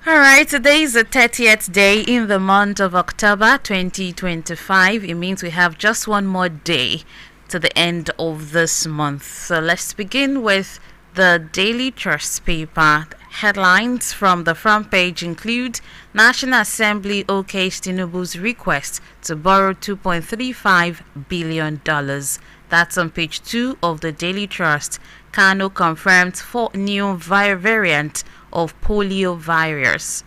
Alright, today is the 30th day in the month of October 2025. It means we have just one more day to the end of this month. So let's begin with the Daily Trust paper. Headlines from the front page include National Assembly okays Tinubu's request to borrow $2.35 billion. That's on page 2 of the Daily Trust. Kano confirms 4 new variant of polio virus.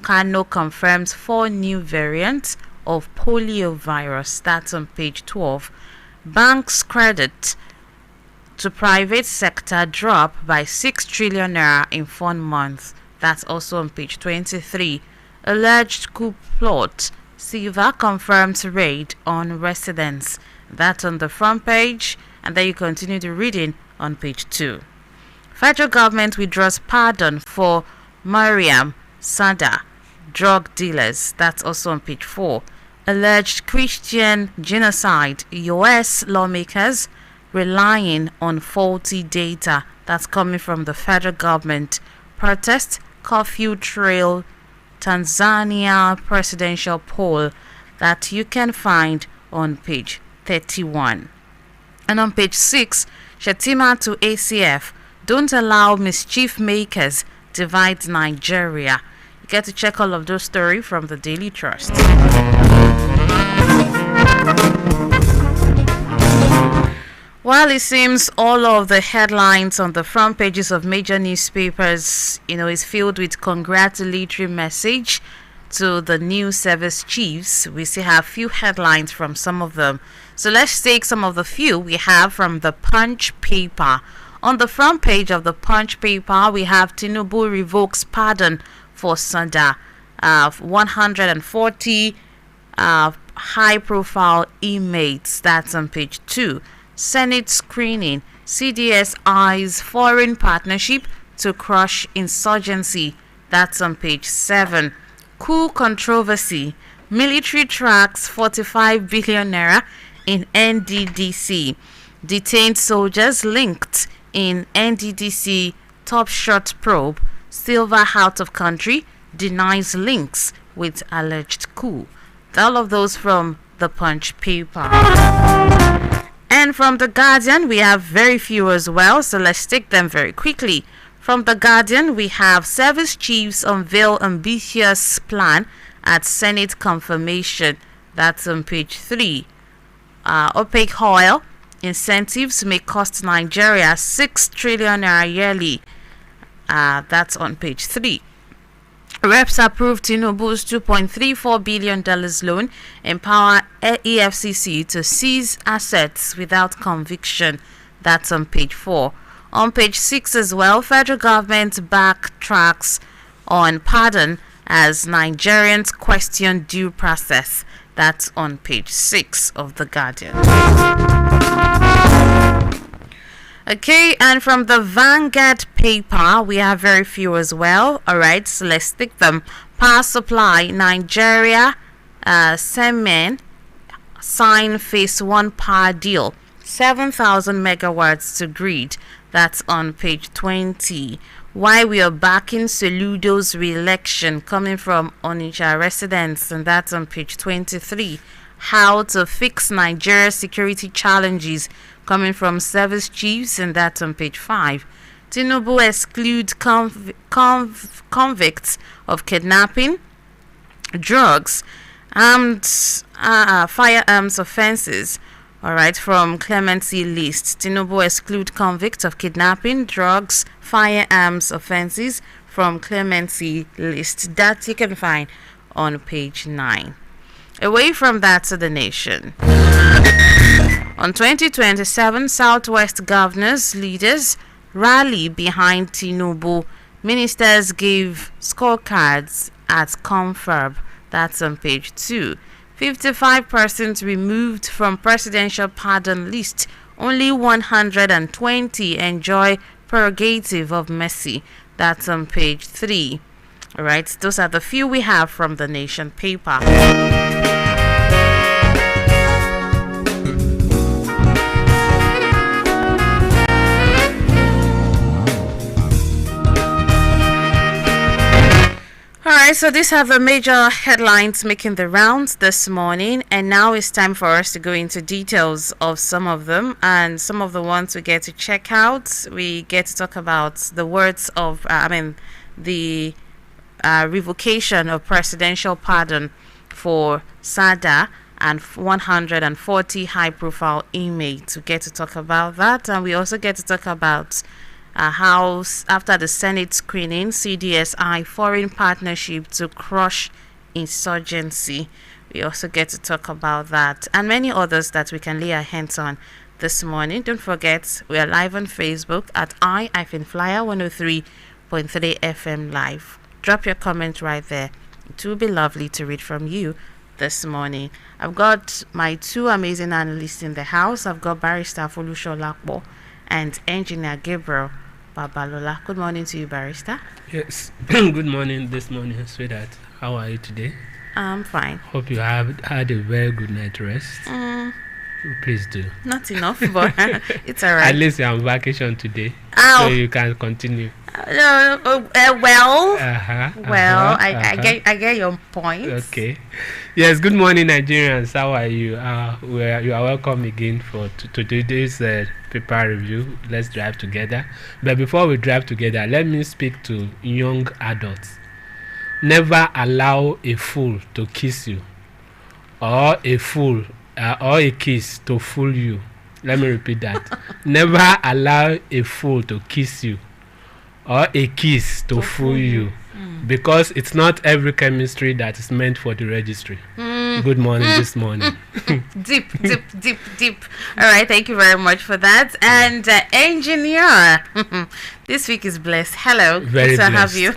Kano confirms 4 new variants of polio virus. That's on page 12. Banks credit to private sector drop by 6 trillion naira in 1 month. That's also on page 23. Alleged coup plot. Silva confirms raid on residents. That's on the front page, and then you continue the reading on page 2. Federal government withdraws pardon for Mariam Sada drug dealers. That's also on page 4. Alleged Christian genocide. US lawmakers relying on faulty data. That's coming from the federal government. Protest curfew trail Tanzania presidential poll that you can find on page 31. And on page 6, Shetima to ACF. Don't allow mischief makers divide Nigeria. You get to check all of those stories from the Daily Trust. While it seems all of the headlines on the front pages of major newspapers, is filled with congratulatory message to the new service chiefs, we still have few headlines from some of them. So let's take some of the few we have from the Punch paper. On the front page of the Punch paper, we have Tinubu revokes pardon for Sada. 140 high-profile inmates. That's on page 2. Senate screening. CDS eyes foreign partnership to crush insurgency. That's on page 7. Coup controversy. Military tracks 45 billion naira in NDDC. Detained soldiers linked in NDDC top shot probe. Silva out of country denies links with alleged coup. All of those from the Punch paper. And from the Guardian, we have very few as well, so let's take them very quickly. From the Guardian, we have service chiefs unveil ambitious plan at Senate confirmation. That's on page 3. OPEC oil incentives may cost Nigeria 6 trillion naira yearly. That's on page 3. Reps approved Tinubu's $2.34 billion loan, empower EFCC to seize assets without conviction. That's on page 4. On page 6 as well, federal government backtracks on pardon as Nigerians question due process. That's on page 6 of the Guardian. Okay, and from the Vanguard paper, we have very few as well. Alright, so let's take them. Power supply, Nigeria, Semen, sign phase 1 power deal. 7,000 megawatts to grid. That's on page 20. Why we are backing Soludo's re-election, coming from Onitsha residents, and that's on page 23. How to fix Nigeria's security challenges, coming from service chiefs, and that's on page 5. Tinubu exclude convicts of kidnapping, drugs, and firearms offenses. Alright, from clemency list. Tinubu exclude convicts of kidnapping, drugs, firearms offenses from clemency list. That you can find on page 9. Away from that to the nation. On 2027, Southwest governors, leaders rally behind Tinubu. Ministers give scorecards at Confab. That's on page 2. 55 persons removed from presidential pardon list. Only 120 enjoy prerogative of mercy. That's on page 3. Alright, those are the few we have from the Nation paper. right, so these are the major headlines making the rounds this morning, and now it's time for us to go into details of some of them. And some of the ones we get to check out, we get to talk about the words of, the revocation of presidential pardon for Sada and 140 high-profile inmates. We get to talk about that, and we also get to talk about how, after the Senate screening, CDSI foreign partnership to crush insurgency. We also get to talk about that and many others that we can lay our hands on this morning. Don't forget, we are live on Facebook at I-FLIER 103.3 FM live. Drop your comment right there. It will be lovely to read from you this morning. I've got my two amazing analysts in the house. I've got Barrister Folusho Lakbo and Engineer Gabriel Babalola. Good morning to you, Barrister. Yes, good morning this morning, sweetheart. How are you today? I'm fine. Hope you have had a very good night rest. Please do. Not enough, but it's all right. At least you're on vacation today, so you can continue. I get your point. Okay. Yes, good morning, Nigerians. How are you? You are welcome again to today's paper review. Let's drive together. But before we drive together, let me speak to young adults. Never allow a fool to kiss you, or a fool or a kiss to fool you. Let me repeat that. Never allow a fool to kiss you or a kiss to fool you. Because it's not every chemistry that is meant for the registry. Good morning this morning. Deep. All right, thank you very much for that. And engineer, this week is blessed. Hello, very good to blessed. have you.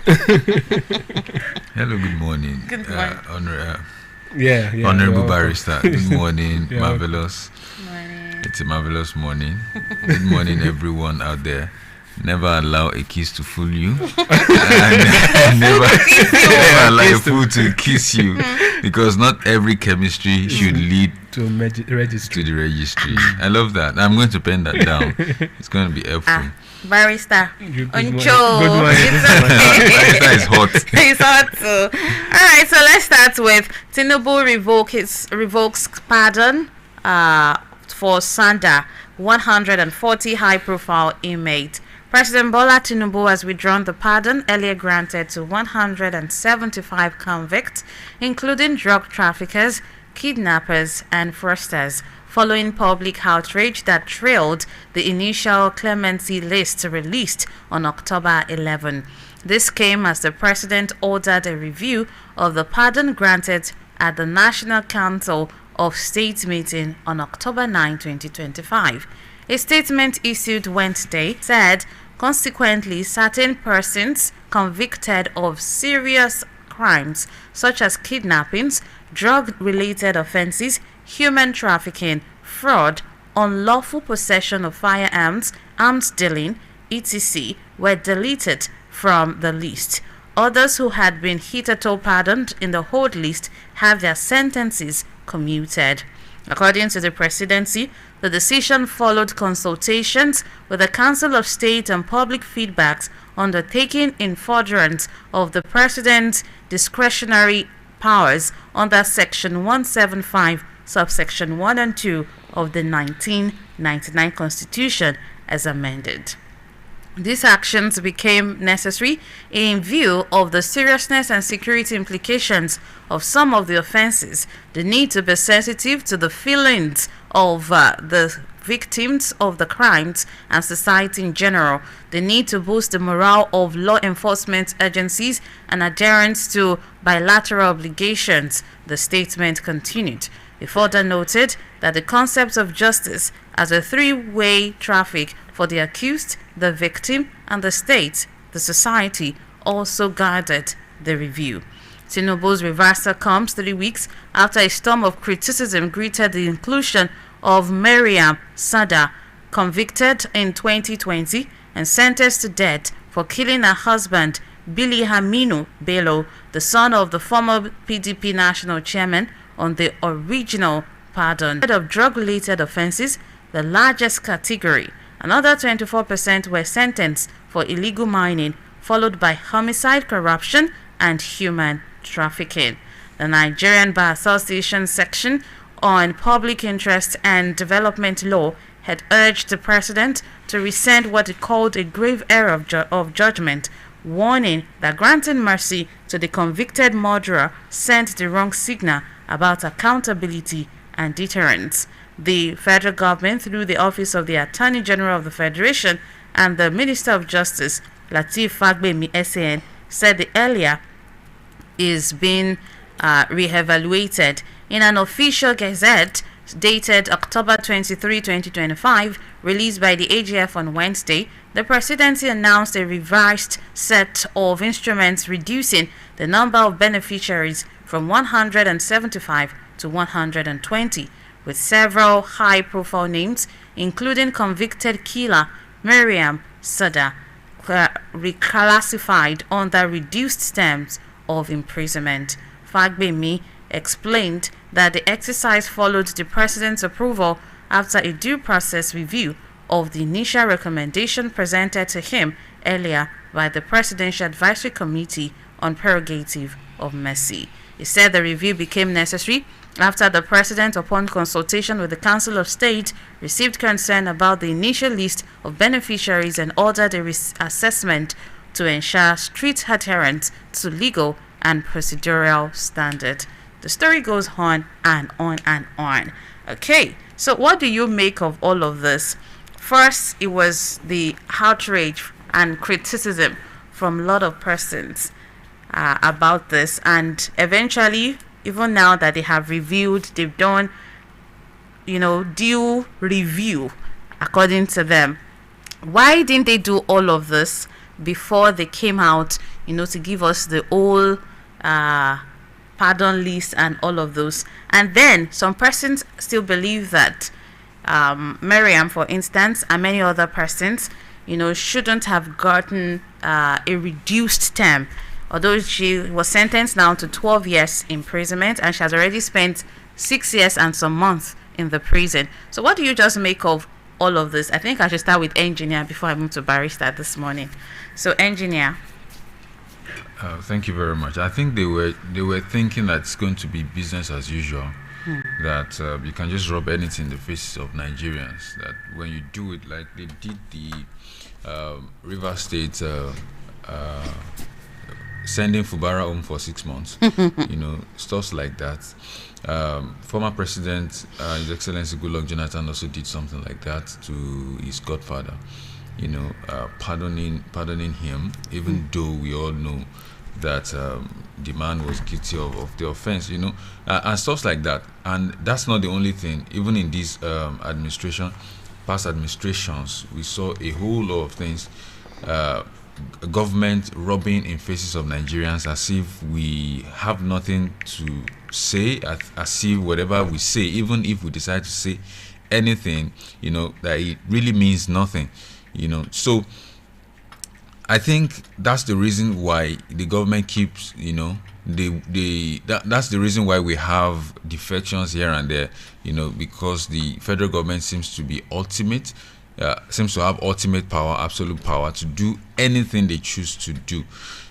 Hello, good morning. Good morning. Honorable Barrister. Good morning, Yeah. marvelous. Morning. It's a marvelous morning. Good morning, everyone out there. Never allow a kiss to fool you. And never allow a fool to kiss you. Because not every chemistry should lead To registry. to the registry. I love that. I'm going to pen that down. It's going to be helpful. Barrister, Good Oncho. morning. It's okay. Barrister is hot. It's hot too. All right, so let's start with Tinubu revokes pardon for Sanda, 140 high-profile inmates. President Bola Tinubu has withdrawn the pardon earlier granted to 175 convicts, including drug traffickers, kidnappers, and fraudsters, following public outrage that trailed the initial clemency list released on October 11. This came as the president ordered a review of the pardon granted at the National Council of State meeting on October 9, 2025. A statement issued Wednesday said, consequently, certain persons convicted of serious crimes such as kidnappings, drug-related offenses, human trafficking, fraud, unlawful possession of firearms, arms dealing, etc. were deleted from the list. Others who had been hitherto pardoned in the hold list have their sentences commuted. According to the presidency, the decision followed consultations with the Council of State and public feedbacks undertaken in furtherance of the president's discretionary powers under Section 175, subsection 1 and 2 of the 1999 Constitution as amended. These actions became necessary in view of the seriousness and security implications of some of the offenses, the need to be sensitive to the feelings of the victims of the crimes and society in general, the need to boost the morale of law enforcement agencies, and adherence to bilateral obligations, the statement continued. It further noted that the concept of justice as a three-way traffic for the accused, the victim, and the state, the society, also guided the review. Tinubu's reversal comes 3 weeks after a storm of criticism greeted the inclusion of Mariam Sada, convicted in 2020 and sentenced to death for killing her husband, Billy Haminu Bello, the son of the former PDP national chairman, on the original pardon. Of drug-related offenses, the largest category, another 24% were sentenced for illegal mining, followed by homicide, corruption, and human trafficking. The Nigerian Bar Association section on Public Interest and Development Law had urged the president to rescind what it called a grave error of judgment, warning that granting mercy to the convicted murderer sent the wrong signal about accountability and deterrence. The federal government, through the Office of the Attorney General of the Federation and the Minister of Justice, Lateef Fagbemi SAN, said the earlier is being re-evaluated. In an official gazette dated October 23, 2025, released by the AGF on Wednesday, the presidency announced a revised set of instruments reducing the number of beneficiaries from 175 to 120, with several high-profile names, including convicted killer Miriam Sada, reclassified under reduced terms of imprisonment. Fagbemi explained that the exercise followed the president's approval after a due process review of the initial recommendation presented to him earlier by the Presidential Advisory Committee on Prerogative of Mercy. He said the review became necessary after the president, upon consultation with the Council of State, received concern about the initial list of beneficiaries and ordered a assessment to ensure strict adherence to legal and procedural standards. The story goes on and on and on. Okay, so what do you make of all of this? First, it was the outrage and criticism from a lot of persons about this, and eventually, even now that they have reviewed, they've done, due review according to them. Why didn't they do all of this before they came out, to give us the whole pardon list and all of those? And then some persons still believe that Miriam, for instance, and many other persons, shouldn't have gotten a reduced term. Although she was sentenced now to 12 years imprisonment, and she has already spent 6 years and some months in the prison. So what do you just make of all of this? I think I should start with engineer before I move to barrister this morning. So engineer. Thank you very much. I think they were thinking that it's going to be business as usual. That you can just rub anything in the faces of Nigerians. That when you do it, like they did the River State sending Fubara home for 6 months, stuff like that. Former President, His Excellency Goodluck Jonathan, also did something like that to his godfather. Pardoning him, even though we all know that the man was guilty of the offense, and stuff like that. And that's not the only thing. Even in this administration, past administrations, we saw a whole lot of things. Government rubbing in faces of Nigerians as if we have nothing to say, as if whatever we say, even if we decide to say anything, that it really means nothing, So I think that's the reason why the government keeps, that's the reason why we have defections here and there, because the federal government seems to be seems to have ultimate power, absolute power to do anything they choose to do.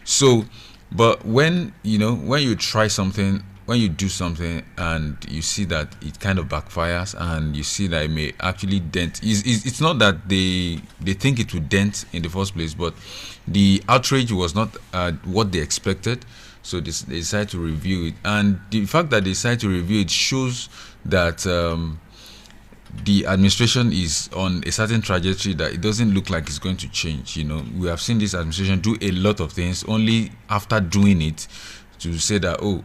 So, but when you try something, when you do something and you see that it kind of backfires, and you see that it may actually dent, it's not that they think it would dent in the first place, but the outrage was not what they expected. So they decide to review it, and the fact that they decide to review it shows that the administration is on a certain trajectory that it doesn't look like it's going to change. We have seen this administration do a lot of things only after doing it to say that, oh,